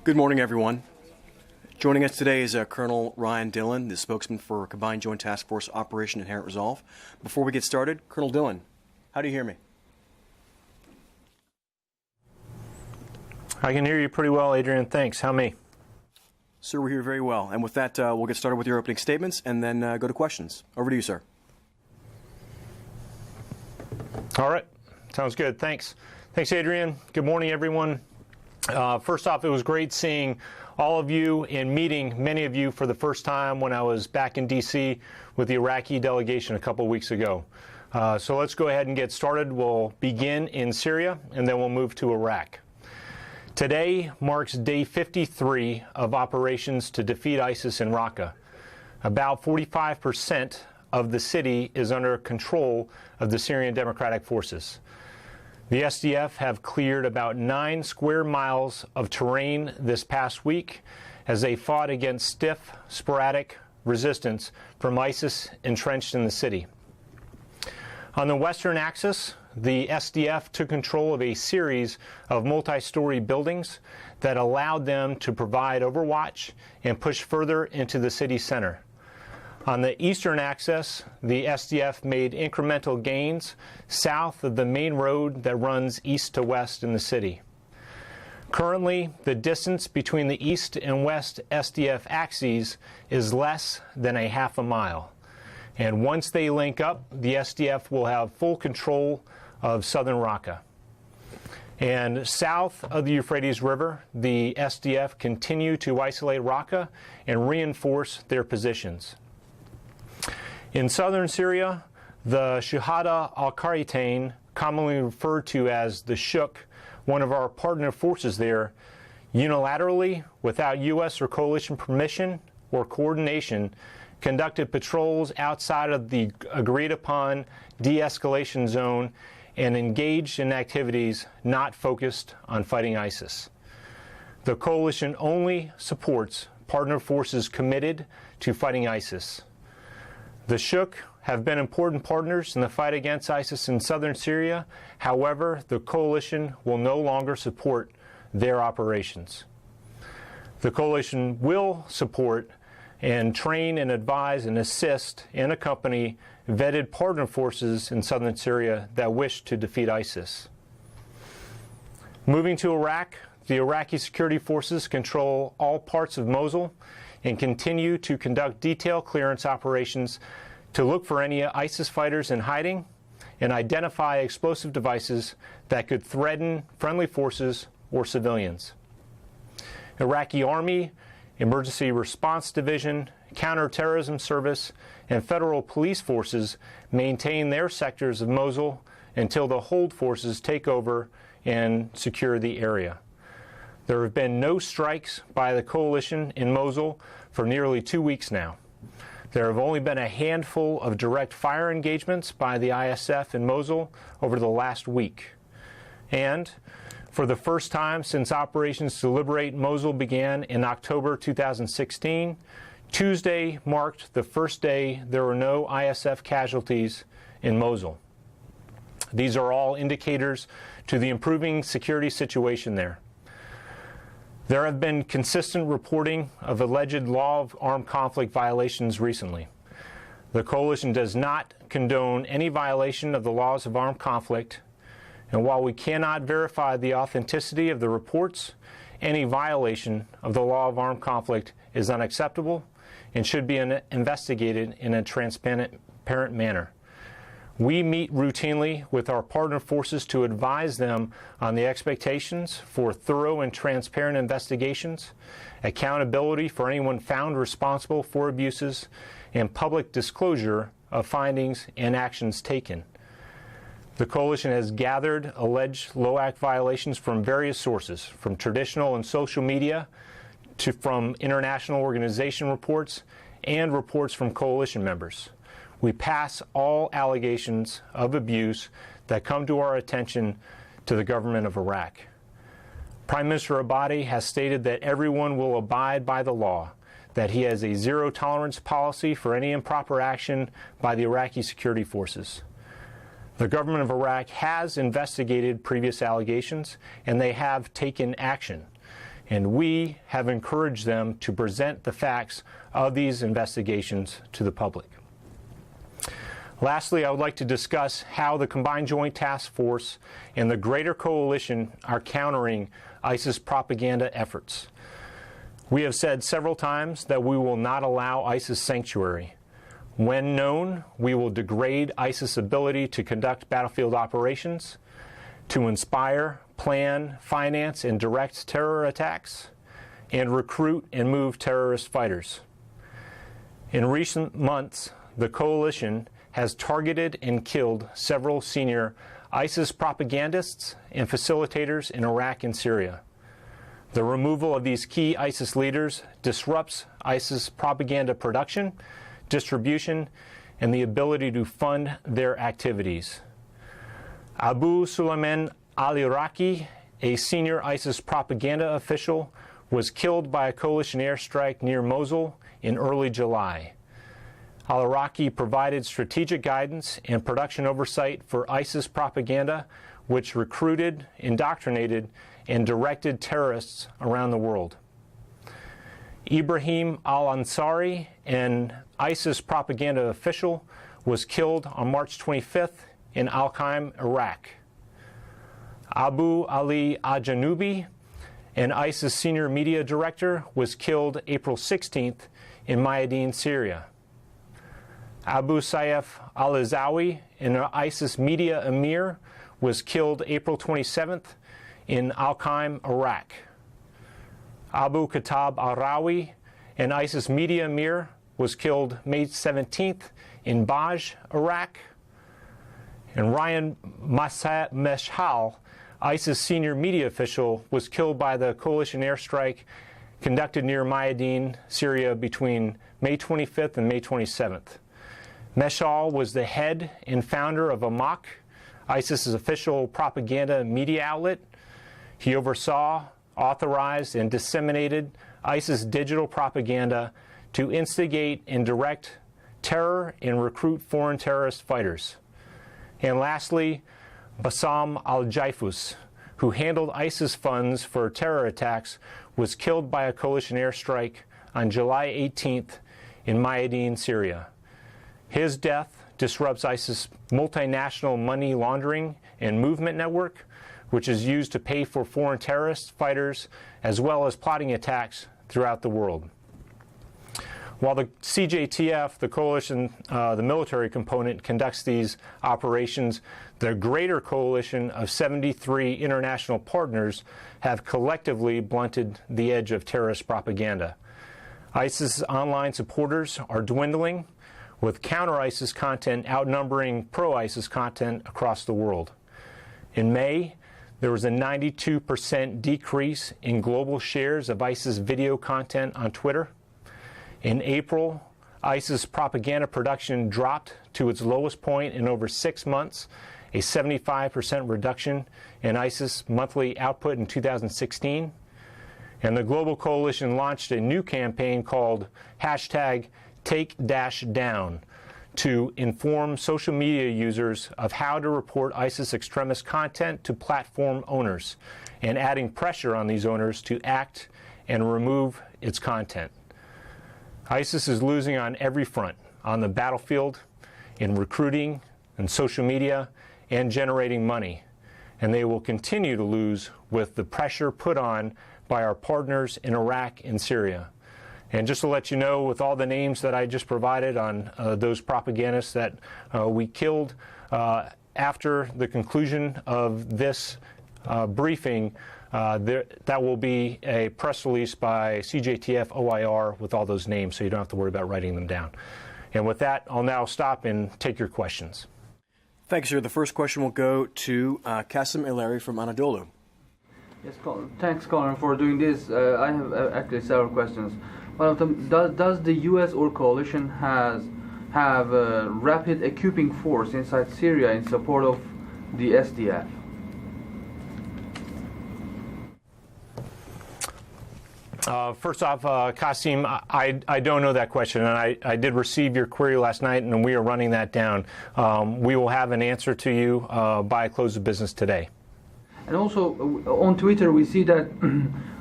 Good morning, everyone. Joining us today is Colonel Ryan Dillon, the spokesman for Combined Joint Task Force Operation Inherent Resolve. Before we get started, Colonel Dillon, how do you hear me? I can hear you pretty well, Adrian. Thanks. How me? Sir, we hear very well. And with that, we'll get started with your opening statements and then go to questions. Over to you, sir. All right. Sounds good. Thanks. Thanks, Adrian. Good morning, everyone. First off, it was great seeing all of you and meeting many of you for the first time when I was back in D.C. with the Iraqi delegation a couple weeks ago. So let's go ahead and get started. We'll begin in Syria, and then we'll move to Iraq. Today marks day 53 of operations to defeat ISIS in Raqqa. About 45% of the city is under control of the Syrian Democratic Forces. The SDF have cleared about 9 square miles of terrain this past week as they fought against stiff, sporadic resistance from ISIS entrenched in the city. On the western axis, the SDF took control of a series of multi-story buildings that allowed them to provide overwatch and push further into the city center. On the eastern axis, the SDF made incremental gains south of the main road that runs east to west in the city. Currently, the distance between the east and west SDF axes is less than a half a mile. And once they link up, the SDF will have full control of southern Raqqa. And south of the Euphrates River, the SDF continue to isolate Raqqa and reinforce their positions. In southern Syria, the Shuhada al-Qaritain, commonly referred to as the Shuk, one of our partner forces there, unilaterally, without U.S. or coalition permission or coordination, conducted patrols outside of the agreed-upon de-escalation zone and engaged in activities not focused on fighting ISIS. The coalition only supports partner forces committed to fighting ISIS. The Shuk have been important partners in the fight against ISIS in southern Syria. However, the coalition will no longer support their operations. The coalition will support and train and advise and assist and accompany vetted partner forces in southern Syria that wish to defeat ISIS. Moving to Iraq, the Iraqi security forces control all parts of Mosul and continue to conduct detailed clearance operations to look for any ISIS fighters in hiding and identify explosive devices that could threaten friendly forces or civilians. Iraqi Army, Emergency Response Division, Counterterrorism Service, and federal police forces maintain their sectors of Mosul until the hold forces take over and secure the area. There have been no strikes by the coalition in Mosul for nearly 2 weeks now. There have only been a handful of direct fire engagements by the ISF in Mosul over the last week. And for the first time since operations to liberate Mosul began in October 2016, Tuesday marked the first day there were no ISF casualties in Mosul. These are all indicators to the improving security situation there. There have been consistent reporting of alleged law of armed conflict violations recently. The coalition does not condone any violation of the laws of armed conflict, and while we cannot verify the authenticity of the reports, any violation of the law of armed conflict is unacceptable and should be investigated in a transparent manner. We meet routinely with our partner forces to advise them on the expectations for thorough and transparent investigations, accountability for anyone found responsible for abuses, and public disclosure of findings and actions taken. The coalition has gathered alleged LOAC violations from various sources, from traditional and social media to from international organization reports and reports from coalition members. We pass all allegations of abuse that come to our attention to the government of Iraq. Prime Minister Abadi has stated that everyone will abide by the law, that he has a zero-tolerance policy for any improper action by the Iraqi security forces. The government of Iraq has investigated previous allegations, and they have taken action. and we have encouraged them to present the facts of these investigations to the public. Lastly, I would like to discuss how the Combined Joint Task Force and the greater coalition are countering ISIS propaganda efforts. We have said several times that we will not allow ISIS sanctuary. When known, we will degrade ISIS' ability to conduct battlefield operations, to inspire, plan, finance, and direct terror attacks, and recruit and move terrorist fighters. In recent months, the coalition has targeted and killed several senior ISIS propagandists and facilitators in Iraq and Syria. The removal of these key ISIS leaders disrupts ISIS propaganda production, distribution, and the ability to fund their activities. Abu Sulaiman al-Iraqi, a senior ISIS propaganda official, was killed by a coalition airstrike near Mosul in early July. Al-Iraqi provided strategic guidance and production oversight for ISIS propaganda, which recruited, indoctrinated, and directed terrorists around the world. Ibrahim al-Ansari, an ISIS propaganda official, was killed on March 25th in Al-Qaim, Iraq. Abu Ali al-Janubi, an ISIS senior media director, was killed April 16th in Mayadeen, Syria. Abu Sayyaf al-Azawi, an ISIS media emir, was killed April 27th in Al-Qaim, Iraq. Abu Khattab al-Rawi, an ISIS media emir, was killed May 17th in Baj, Iraq. And Ryan Meshal, ISIS senior media official, was killed by the coalition airstrike conducted near Mayadeen, Syria between May 25th and May 27th. Meshal was the head and founder of Amaq, ISIS's official propaganda media outlet. He oversaw, authorized, and disseminated ISIS digital propaganda to instigate and direct terror and recruit foreign terrorist fighters. And lastly, Bassam al-Jaifus, who handled ISIS funds for terror attacks, was killed by a coalition airstrike on July 18th in Mayadeen, Syria. His death disrupts ISIS' multinational money laundering and movement network, which is used to pay for foreign terrorist fighters as well as plotting attacks throughout the world. While the CJTF, the coalition, the military component, conducts these operations, the greater coalition of 73 international partners have collectively blunted the edge of terrorist propaganda. ISIS online supporters are dwindling, with counter-ISIS content outnumbering pro-ISIS content across the world. In May, there was a 92% decrease in global shares of ISIS video content on Twitter. In April, ISIS propaganda production dropped to its lowest point in over 6 months, a 75% reduction in ISIS monthly output in 2016. And the global coalition launched a new campaign called #TakeDash to inform social media users of how to report ISIS extremist content to platform owners, and adding pressure on these owners to act and remove its content. ISIS is losing on every front, on the battlefield, in recruiting, and social media, and generating money. And they will continue to lose with the pressure put on by our partners in Iraq and Syria. And just to let you know, with all the names that I just provided on those propagandists that we killed, after the conclusion of this briefing, that will be a press release by CJTF OIR with all those names, so you don't have to worry about writing them down. And with that, I'll now stop and take your questions. Thanks, sir. The first question will go to Kasim Ilari from Anadolu. Yes, thanks, Connor, for doing this. I have actually several questions. One of them, does the U.S. or coalition have a rapid equipping force inside Syria in support of the SDF? First off, Kasim, I don't know that question, and I did receive your query last night, and we are running that down. We will have an answer to you by close of business today. And also on Twitter we see that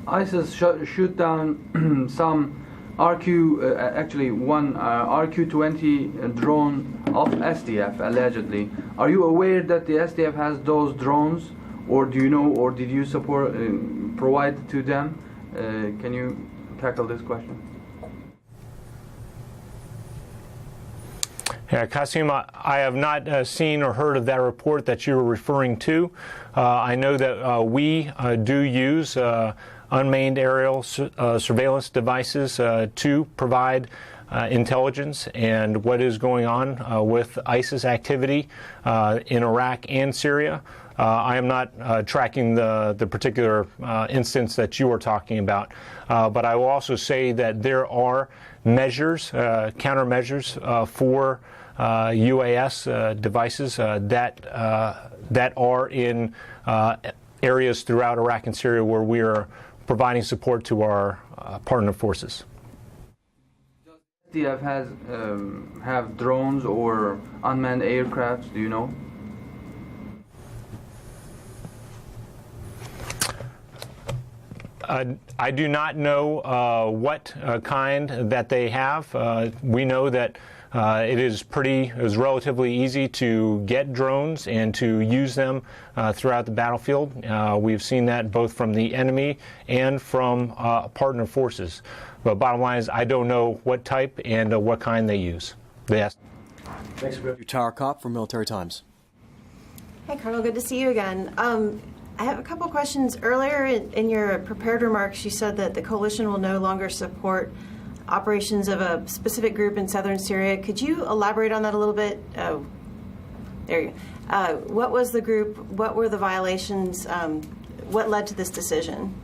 ISIS shoot down some one RQ-20 drone of SDF allegedly. Are you aware that the SDF has those drones, or do you know, or did you provide to them? Can you tackle this question? Yeah, Qasim, I have not seen or heard of that report that you were referring to. I know that we do use unmanned aerial surveillance devices to provide intelligence and what is going on with ISIS activity in Iraq and Syria. I am not tracking the particular instance that you are talking about, but I will also say that there are measures, countermeasures for UAS devices that are in areas throughout Iraq and Syria where we are providing support to our partner forces. Does SDF have drones or unmanned aircrafts? Do you know? I do not know what kind that they have. We know that it is relatively easy to get drones and to use them throughout the battlefield. We've seen that both from the enemy and from partner forces. But bottom line is, I don't know what type and what kind they use. Thanks for Tara Kopp from Military Times. Hey, Colonel, good to see you again. I have a couple questions. Earlier in your prepared remarks, you said that the coalition will no longer support operations of a specific group in southern Syria. Could you elaborate on that a little bit? Oh, there you go. What was the group? What were the violations? What led to this decision?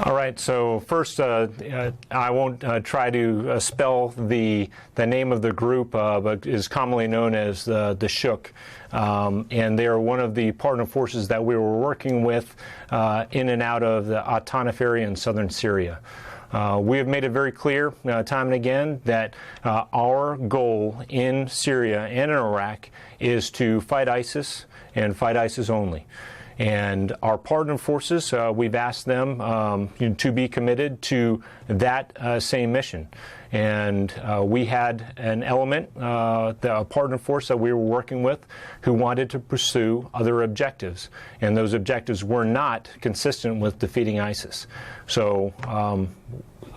All right. So first, I won't try to spell the name of the group, but is commonly known as the Shook, and they are one of the partner forces that we were working with in and out of the Atanaf area in southern Syria. We have made it very clear time and again that our goal in Syria and in Iraq is to fight ISIS and fight ISIS only. And our partner forces, we've asked them to be committed to that same mission. And we had an element, a partner force that we were working with, who wanted to pursue other objectives. And those objectives were not consistent with defeating ISIS. So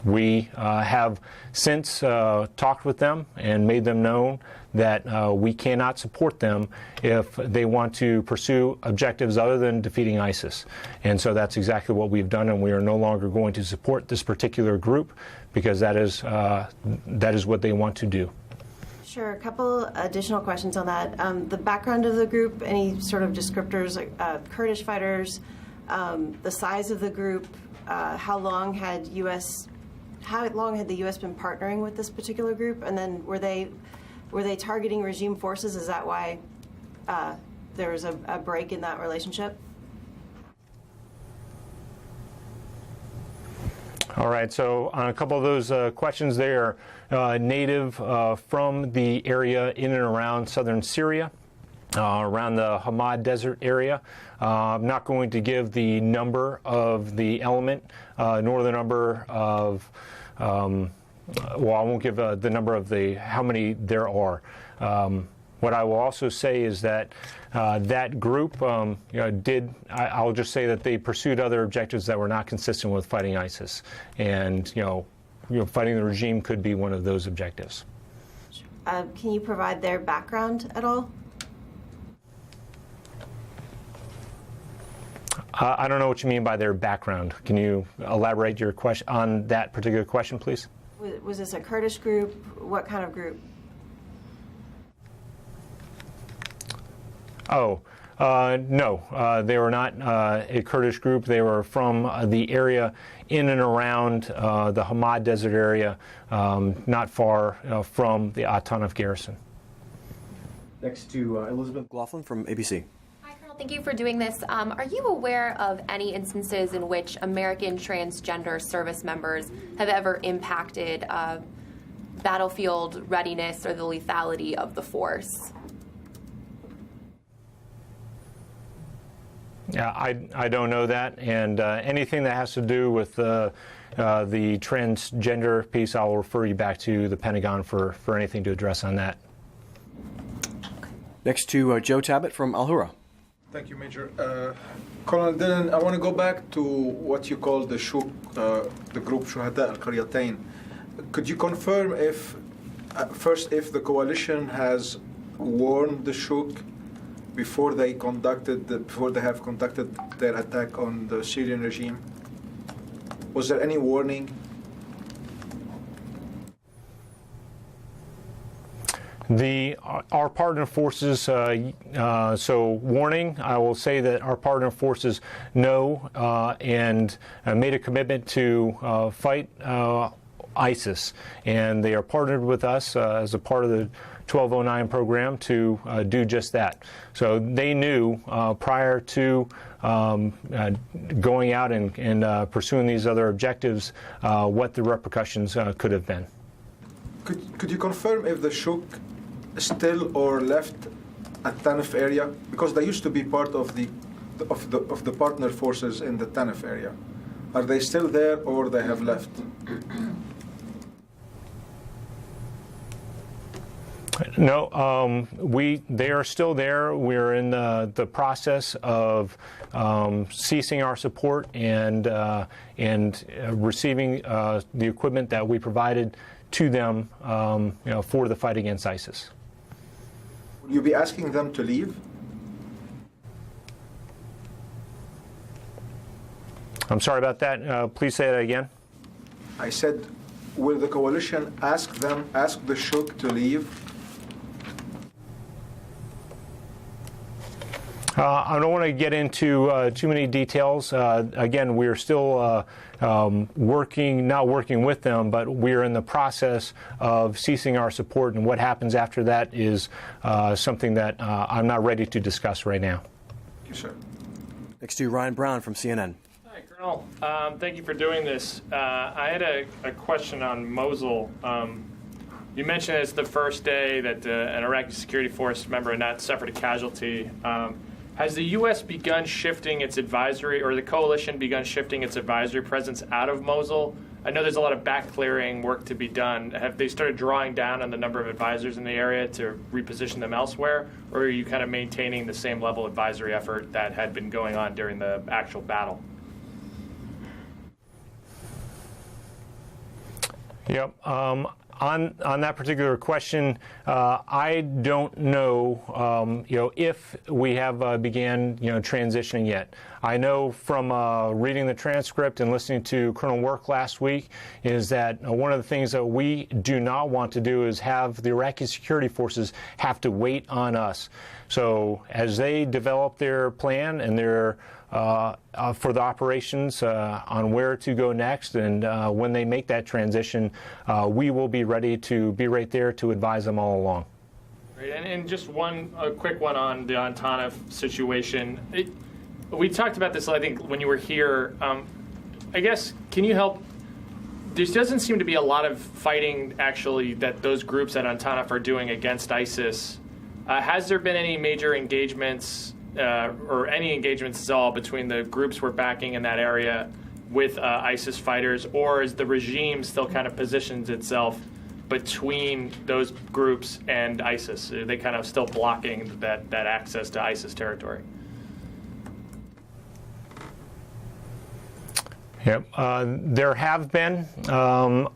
we have since talked with them and made them known that we cannot support them if they want to pursue objectives other than defeating ISIS. And so that's exactly what we've done, and we are no longer going to support this particular group because that is what they want to do. Sure. A couple additional questions on that. The background of the group, any sort of descriptors, Kurdish fighters, the size of the group, how long had the U.S. been partnering with this particular group, and then were they targeting regime forces? Is that why there was a break in that relationship? All right, so on a couple of those questions, they are native from the area in and around southern Syria, around the Hamad Desert area. I'm not going to give the number of the element, nor the number of I won't give the number of how many there are. What I will also say is that that group I'll just say that they pursued other objectives that were not consistent with fighting ISIS, and fighting the regime could be one of those objectives. Can you provide their background at all? I don't know what you mean by their background. Can you elaborate your question on that particular question, please? Was this a Kurdish group? What kind of group? No. They were not a Kurdish group. They were from the area in and around the Hamad Desert area, not far from the Atanaf garrison. Next to Elizabeth McLaughlin from ABC. Thank you for doing this. Are you aware of any instances in which American transgender service members have ever impacted battlefield readiness or the lethality of the force? Yeah, I don't know that, and anything that has to do with the transgender piece, I'll refer you back to the Pentagon for anything to address on that. Next to Joe Tabbitt from Al Hura. Thank you, Major. Colonel Dillon, I want to go back to what you call the Shuk, the group Shuhada al-Qaryatain. Could you confirm if the coalition has warned the Shuk before they have conducted their attack on the Syrian regime? Was there any warning? Our partner forces, so warning, I will say that our partner forces know and made a commitment to fight ISIS, and they are partnered with us as a part of the 1209 program to do just that. So they knew prior to going out and pursuing these other objectives what the repercussions could have been. Could you confirm if the Shuk still or left at Tanif area, because they used to be part of the partner forces in the Tanif area? Are they still there or they have left? No, they are still there. We're in the process of ceasing our support and receiving the equipment that we provided to them, for the fight against ISIS. Will you be asking them to leave? I'm sorry about that. Please say that again. I said, will the coalition ask the Shuk to leave? I don't want to get into too many details. Again, we're still not working with them, but we're in the process of ceasing our support, and what happens after that is something that I'm not ready to discuss right now. Thank you, sir. Next to Ryan Brown from CNN. Hi, Colonel. Thank you for doing this. I had a question on Mosul. You mentioned it's the first day that an Iraqi security force member had not suffered a casualty. Has the U.S. begun shifting its advisory, or the coalition begun shifting its advisory presence out of Mosul? I know there's a lot of back-clearing work to be done. Have they started drawing down on the number of advisors in the area to reposition them elsewhere, or are you kind of maintaining the same level of advisory effort that had been going on during the actual battle? Yep. On that particular question, I don't know, if we have began, transitioning yet. I know from reading the transcript and listening to Colonel Work last week is that one of the things that we do not want to do is have the Iraqi security forces have to wait on us. So as they develop their plan and their for the operations on where to go next, and when they make that transition, we will be ready to be right there to advise them all along. Great. And just a quick one on the Tanif situation. We talked about this, I think, when you were here. I guess, can you help? There doesn't seem to be a lot of fighting, actually, that those groups at Tanif are doing against ISIS. Has there been any major engagements or any engagements at all between the groups we're backing in that area with ISIS fighters, or is the regime still kind of positions itself between those groups and ISIS? Are they kind of still blocking that access to ISIS territory? Yep. There have been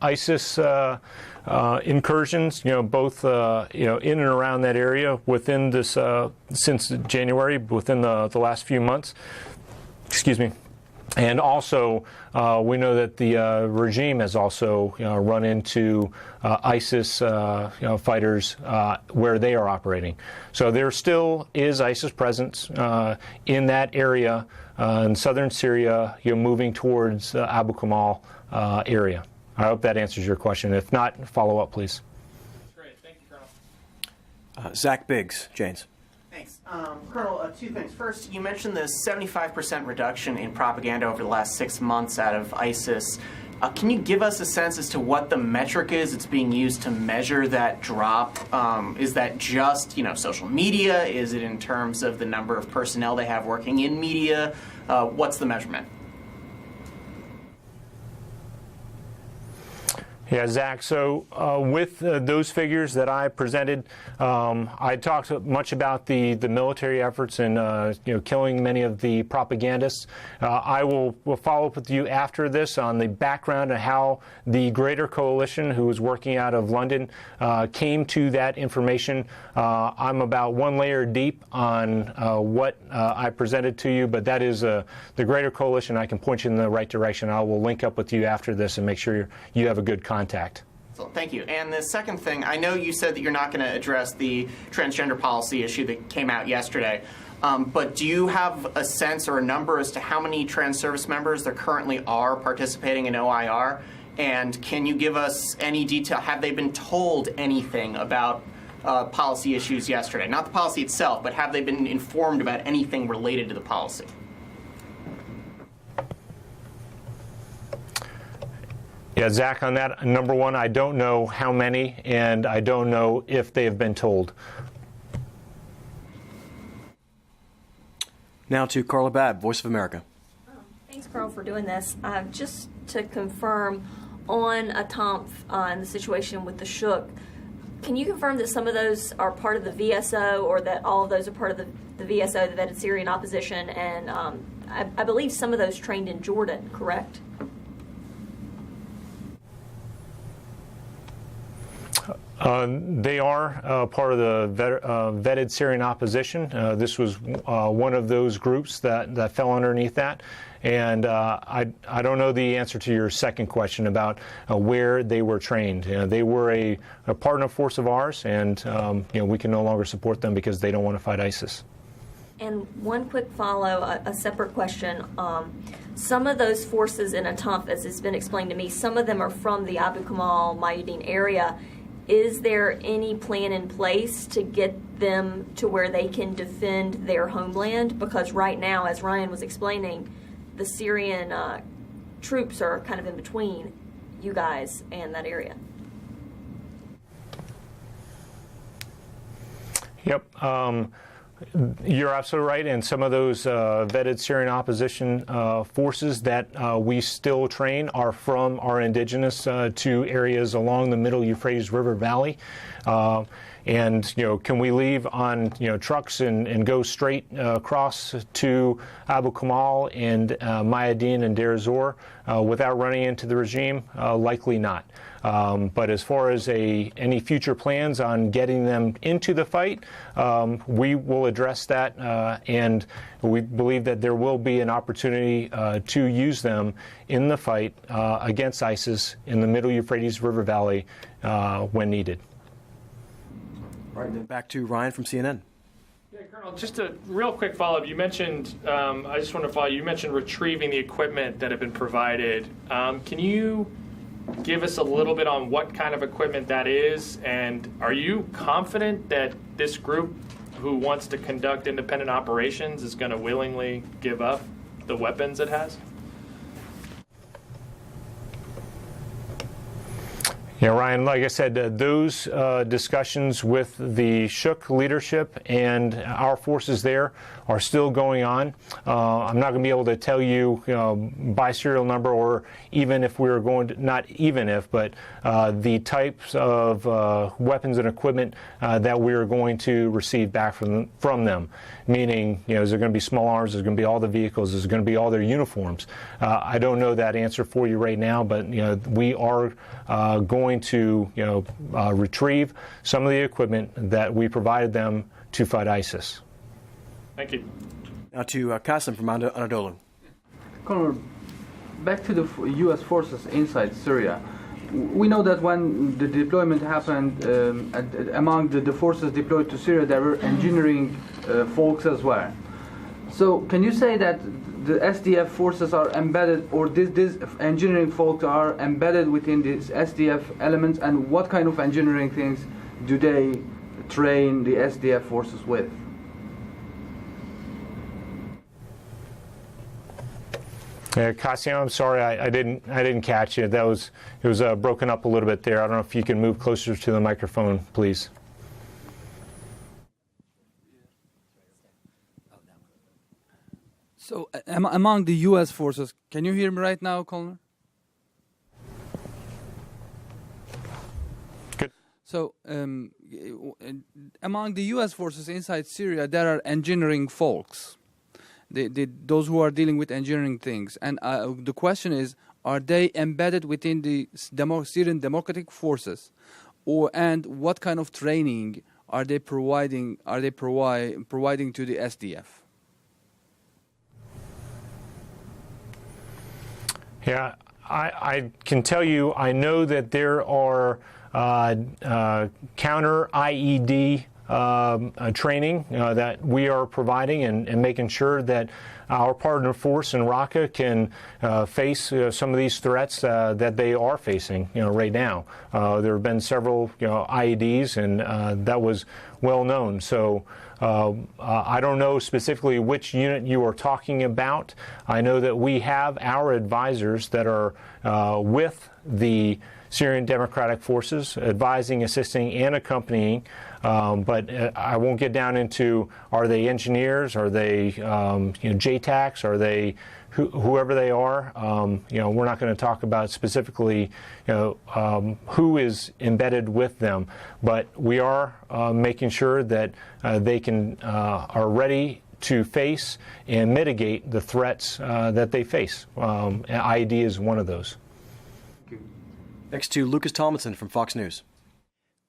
ISIS incursions, both in and around that area within this since January, within the last few months. Excuse me. And also, we know that the regime has also run into ISIS fighters where they are operating. So there still is ISIS presence in that area in southern Syria, moving towards Abu Kamal area. I hope that answers your question. If not, follow up, please. Great. Thank you, Colonel. Zach Biggs, Janes. Thanks. Colonel, two things. First, you mentioned the 75% reduction in propaganda over the last 6 months out of ISIS. Can you give us a sense as to what the metric is that's being used to measure that drop? Is that just social media? Is it in terms of the number of personnel they have working in media? What's the measurement? Yeah, Zach, so with those figures that I presented, I talked much about the military efforts and killing many of the propagandists. I will follow up with you after this on the background of how the Greater Coalition, who was working out of London, came to that information. I'm about one layer deep on what I presented to you, but that is the Greater Coalition. I can point you in the right direction. I will link up with you after this and make sure you have a good contact. So, thank you. And the second thing, I know you said that you're not going to address the transgender policy issue that came out yesterday, but do you have a sense or a number as to how many trans service members there currently are participating in OIR? And can you give us any detail? Have they been told anything about policy issues yesterday? Not the policy itself, but have they been informed about anything related to the policy? Yeah, Zach, on that, number one, I don't know how many, and I don't know if they have been told. Now to Carla Babb, Voice of America. Thanks, Carl, for doing this. Just to confirm on ATOMF and the situation with the Shook, can you confirm that some of those are part of the VSO, or that all of those are part of the VSO, the Vetted Syrian Opposition, and I believe some of those trained in Jordan, correct? They are part of the Vetted Syrian Opposition. This was one of those groups that fell underneath that. And I don't know the answer to your second question about where they were trained. They were a partner force of ours, and we can no longer support them because they don't want to fight ISIS. And one quick follow, a separate question. Some of those forces in ATOMF, as has been explained to me, some of them are from the Abu Kamal Mayadeen area. Is there any plan in place to get them to where they can defend their homeland? Because right now, as Ryan was explaining, the Syrian troops are kind of in between you guys and that area. Yep. You're absolutely right, and some of those vetted Syrian opposition forces that we still train are from our indigenous to areas along the middle Euphrates River Valley. And can we leave on trucks and go straight across to Abu Kamal and Mayadeen and Deir ez-Zor without running into the regime? Likely not. But as far as any future plans on getting them into the fight, we will address that, and we believe that there will be an opportunity to use them in the fight against ISIS in the middle Euphrates River Valley when needed. Right, then back to Ryan from CNN. Yeah, Colonel, just a real quick follow-up. You mentioned, I just want to follow, you mentioned retrieving the equipment that had been provided. Can you give us a little bit on what kind of equipment that is, and are you confident that this group who wants to conduct independent operations is going to willingly give up the weapons it has? Yeah, Ryan, like I said, those discussions with the Shook leadership and our forces there are still going on. I'm not going to be able to tell you, by serial number, or even if we were going to, not even if, but the types of weapons and equipment that we are going to receive back from them. Meaning, is there going to be small arms? Is there going to be all the vehicles? Is there going to be all their uniforms? I don't know that answer for you right now, but we are going to retrieve some of the equipment that we provided them to fight ISIS. Thank you. Now to Qasim from Anadolu. Colonel, back to the U.S. forces inside Syria. We know that when the deployment happened, among the forces deployed to Syria, there were engineering folks as well. So can you say that the SDF forces are embedded, or these engineering folks are embedded within these SDF elements, and what kind of engineering things do they train the SDF forces with? Kasim, I'm sorry, I didn't catch it. It was broken up a little bit there. I don't know if you can move closer to the microphone, please. So, among the U.S. forces, can you hear me right now, Colonel? Good. So, among the U.S. forces inside Syria, there are engineering folks, those who are dealing with engineering things. And the question is, are they embedded within the Syrian Democratic Forces, and what kind of training are they providing? Providing to the SDF? Yeah, I can tell you, I know that there are counter IED training that we are providing and making sure that our partner force in Raqqa can face some of these threats that they are facing, right now. There have been several, IEDs, and that was well known. So I don't know specifically which unit you are talking about. I know that we have our advisors that are with the Syrian Democratic Forces, advising, assisting, and accompanying. But I won't get down into, are they engineers, are they JTACs, are they whoever they are. We're not going to talk about specifically who is embedded with them, but we are making sure that they are ready to face and mitigate the threats that they face. IED is one of those. Next to Lucas Tomlinson from Fox News.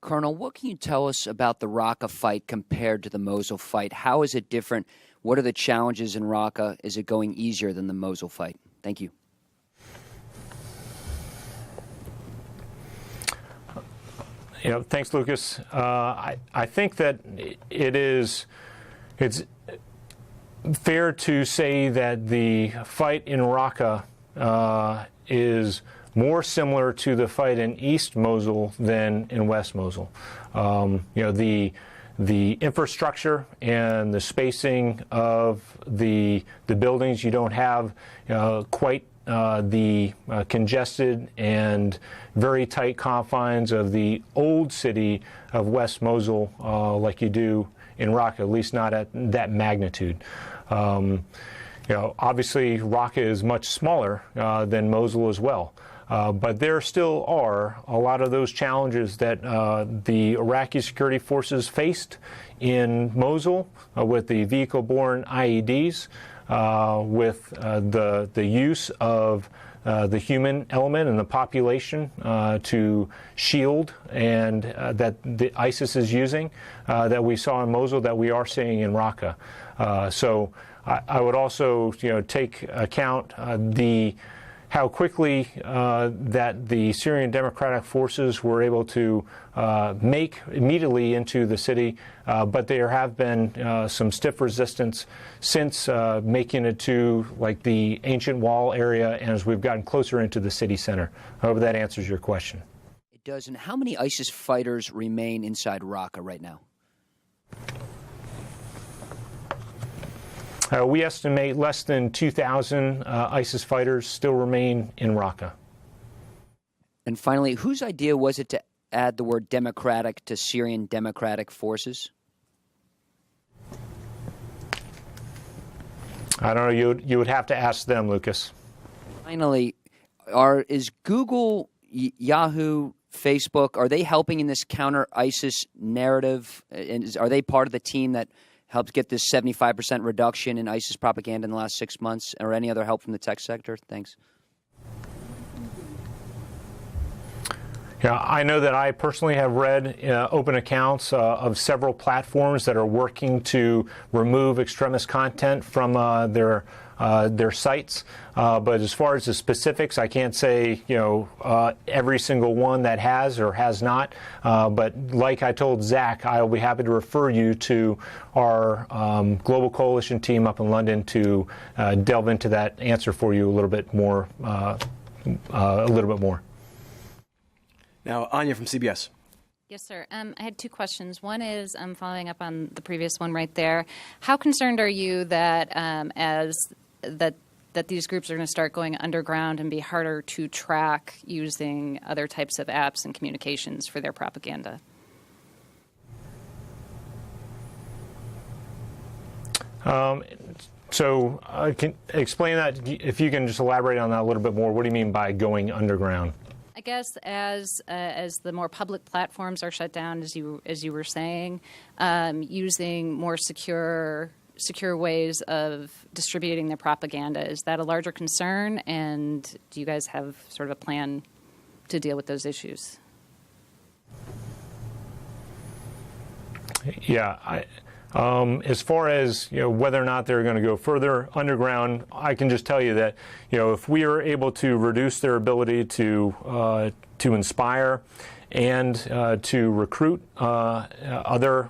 Colonel, what can you tell us about the Raqqa fight compared to the Mosul fight? How is it different? What are the challenges in Raqqa? Is it going easier than the Mosul fight? Thank you. Thanks, Lucas. I think that it's fair to say that the fight in Raqqa is more similar to the fight in East Mosul than in West Mosul. The infrastructure and the spacing of the buildings, you don't have quite the congested and very tight confines of the old city of West Mosul like you do in Raqqa, at least not at that magnitude. Obviously Raqqa is much smaller than Mosul as well. But there still are a lot of those challenges that the Iraqi security forces faced in Mosul with the vehicle-borne IEDs, with the use of the human element and the population to shield, and that the ISIS is using, that we saw in Mosul, that we are seeing in Raqqa. So I would also take account how quickly that the Syrian Democratic Forces were able to make immediately into the city, but there have been some stiff resistance since making it to like the ancient wall area and as we've gotten closer into the city center. I hope that answers your question. It does. And how many ISIS fighters remain inside Raqqa right now? We estimate less than 2,000 ISIS fighters still remain in Raqqa. And finally, whose idea was it to add the word democratic to Syrian Democratic Forces? I don't know. You would have to ask them, Lucas. Finally, is Google, Yahoo, Facebook, are they helping in this counter-ISIS narrative? And are they part of the team that helped get this 75% reduction in ISIS propaganda in the last 6 months, or any other help from the tech sector? Thanks. Yeah, I know that I personally have read open accounts of several platforms that are working to remove extremist content from their sites. But as far as the specifics, I can't say every single one that has or has not. But like I told Zach, I'll be happy to refer you to our Global Coalition team up in London to delve into that answer for you a little bit more. Now, Anya from CBS. Yes, sir. I had two questions. One is following up on the previous one right there. How concerned are you that that that these groups are going to start going underground and be harder to track using other types of apps and communications for their propaganda? So I can explain that, if you can just elaborate on that a little bit more. What do you mean by going underground? I guess as the more public platforms are shut down, as you were saying, using more secure ways of distributing their propaganda, is that a larger concern? And do you guys have sort of a plan to deal with those issues? Yeah. As far as whether or not they're going to go further underground, I can just tell you that if we are able to reduce their ability to inspire and to recruit other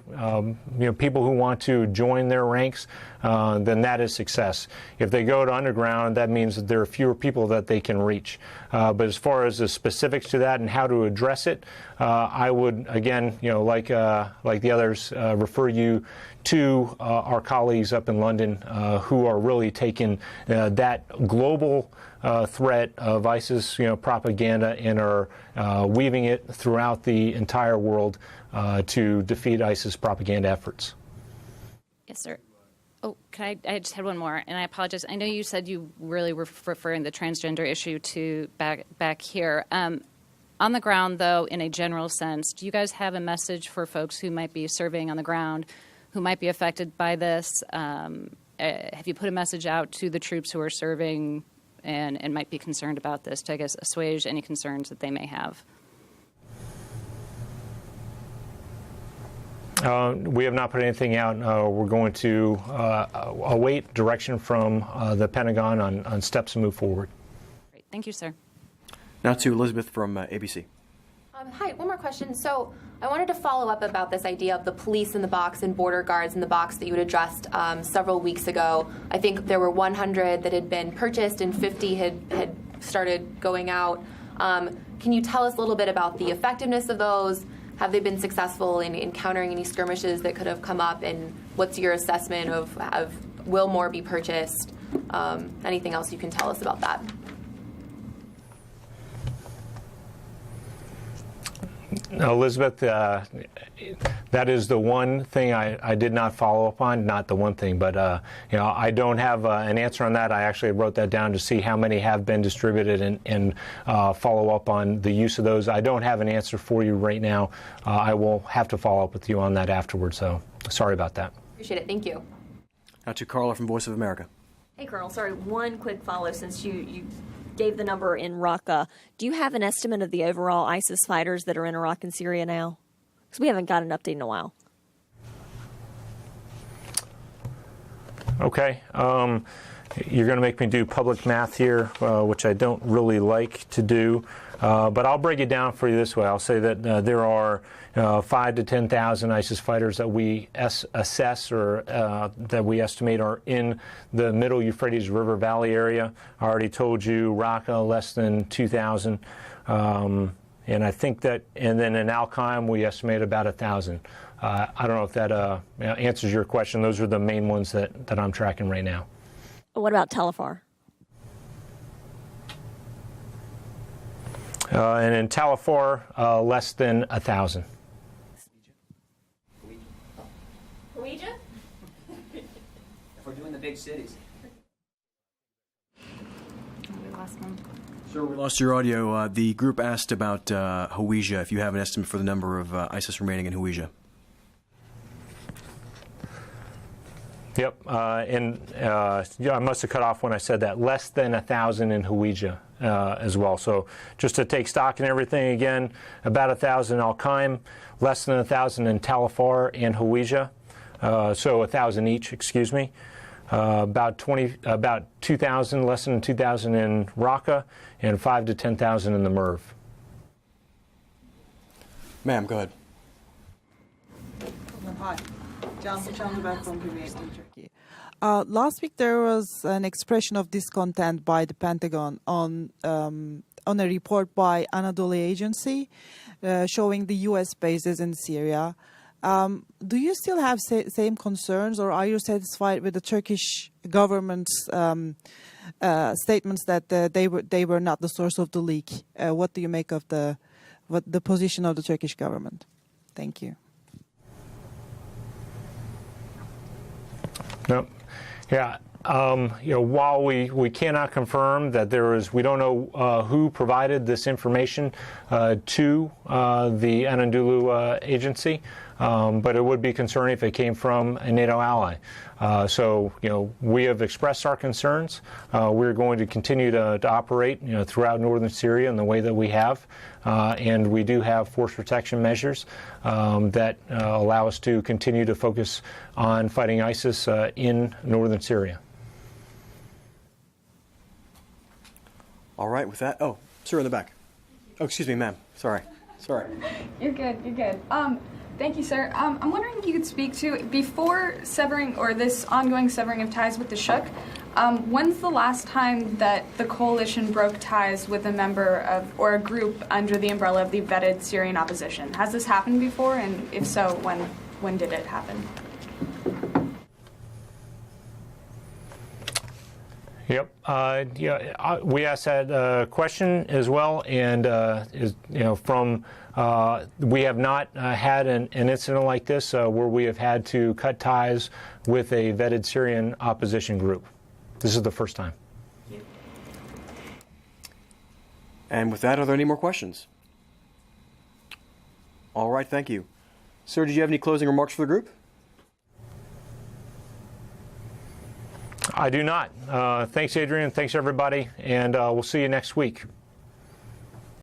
people who want to join their ranks, then that is success. If they go to underground, that means that there are fewer people that they can reach. But as far as the specifics to that and how to address it, I would, again, like the others, refer you to our colleagues up in London who are really taking that global threat of ISIS propaganda and are weaving it throughout the entire world to defeat ISIS propaganda efforts. Yes, sir. Oh, I just had one more, and I apologize. I know you said you really were referring the transgender issue to back here. On the ground, though, in a general sense, do you guys have a message for folks who might be surveying on the ground, who might be affected by this? Have you put a message out to the troops who are serving and might be concerned about this to, I guess, assuage any concerns that they may have? We have not put anything out. We're going to await direction from the Pentagon on steps to move forward. Great. Thank you, sir. Now to Elizabeth from ABC. Hi, one more question. So I wanted to follow up about this idea of the police in the box and border guards in the box that you had addressed several weeks ago. I think there were 100 that had been purchased and 50 had started going out. Can you tell us a little bit about the effectiveness of those? Have they been successful in encountering any skirmishes that could have come up? And what's your assessment of will more be purchased? Anything else you can tell us about that? Elizabeth, that is the one thing I did not follow up on. Not the one thing, but I don't have an answer on that. I actually wrote that down to see how many have been distributed and follow up on the use of those. I don't have an answer for you right now. I will have to follow up with you on that afterwards. So sorry about that. Appreciate it. Thank you. Now to Carla from Voice of America. Hey, Colonel. Sorry, one quick follow since you gave the number in Raqqa. Do you have an estimate of the overall ISIS fighters that are in Iraq and Syria now? Because we haven't got an update in a while. Okay. You're going to make me do public math here, which I don't really like to do. But I'll break it down for you this way. I'll say that there are 5,000 to 10,000 ISIS fighters that we assess or that we estimate are in the middle Euphrates River Valley area. I already told you Raqqa, less than 2,000. And I think that, and then in Al-Qaim, we estimate about 1,000. I don't know if that answers your question. Those are the main ones that I'm tracking right now. What about Tel Afar? And in Tel Afar, less than 1,000. Ouija? If we're doing the big cities. Sir, we lost your audio. The group asked about Hawija, if you have an estimate for the number of ISIS remaining in Hawija. Yep, and I must have cut off when I said that. Less than 1,000 in Hawija as well. So just to take stock and everything again, about 1,000 Al-Qaim, less than 1,000 in Tal Afar and Hawija. So 1,000 each, excuse me. About 2,000, less than 2,000 in Raqqa, and 5,000 to 10,000 in the Merv. Ma'am, go ahead. Hi, John back from PBS in Turkey. Last week there was an expression of discontent by the Pentagon on a report by Anadolu Agency showing the U.S. bases in Syria Do you still have same concerns, or are you satisfied with the Turkish government's statements that they were not the source of the leak? What do you make of the position of the Turkish government? Thank you. No. Yeah. While we cannot confirm that we don't know who provided this information to the Anadolu agency, but it would be concerning if it came from a NATO ally. So we have expressed our concerns. We're going to continue to operate throughout northern Syria in the way that we have, and we do have force protection measures that allow us to continue to focus on fighting ISIS in northern Syria. All right, with that, sir in the back. Oh, excuse me, ma'am. Sorry. You're good. Thank you, sir. I'm wondering if you could speak to, before severing, or this ongoing severing of ties with the Shuk, when's the last time that the coalition broke ties with a member of, or a group under the umbrella of the vetted Syrian opposition? Has this happened before, and if so, when did it happen? Yep. We asked that question as well, and we have not had an incident like this where we have had to cut ties with a vetted Syrian opposition group. This is the first time. And with that, are there any more questions? All right, thank you. Sir, did you have any closing remarks for the group? I do not. Thanks, Adrian. Thanks, everybody. And we'll see you next week.